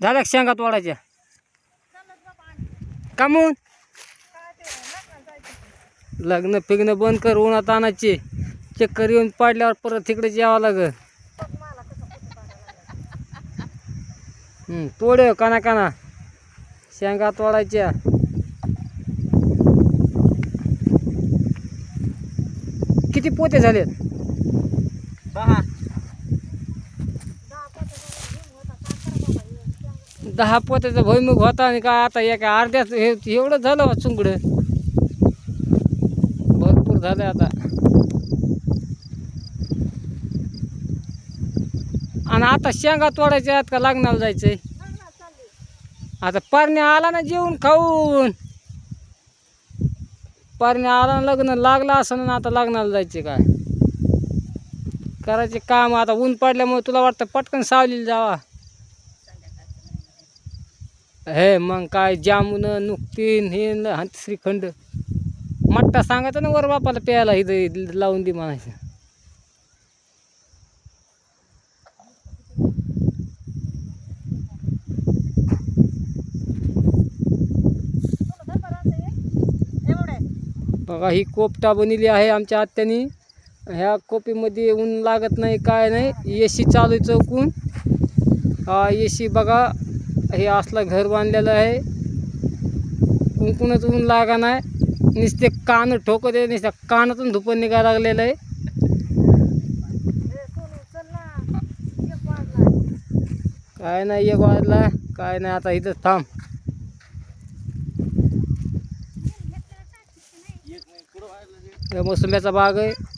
झाल्या शेंगा तोडायच्या कामून लग्न फिग्न बंद कर उन्हात आणायचे चक्कर येऊन पाडल्यावर परत तिकडेच यावं लागल तोड काना काना शेंगा तोडायच्या किती पोते झालेत 10 पोत्याचा भुईमुग होता आणि काय आता एका अर्ध्याच एवढं झालं चुंगडं भरपूर झालं आता आणि आता शेंगा तोडायच्या आहेत का लग्नाला जायचंय आता पारण्या आला ना जेवून खाऊन पारण्या आला ना लग्न लागला असं ना आता लग्नाला जायचे काय करायचे काम आता ऊन पडल्यामुळे तुला वाटतं पटकन सावलीला जावा हे मग काय जामुन नुकतीन हे श्रीखंड मट्टा सांगायचं ना वर बापाला प्यायला इथं लावून दे म्हणायचं बघा ही कोपटा बनवली आहे आमच्या आत्यानी ह्या कोपीमध्ये ऊन लागत नाही काय नाही एसी चालू आहे चौकून हा एसी बघा हे असलं घर बांधलेलं आहे कुंकुणच ऊन लागा नाही नुसते कान ठोकत आहे नुसत्या कानातून धुपण निघायला लागलेलं आहे काय नाही एक वाजला काय नाही आता इथं थांब मोसंब्याचा बाग आहे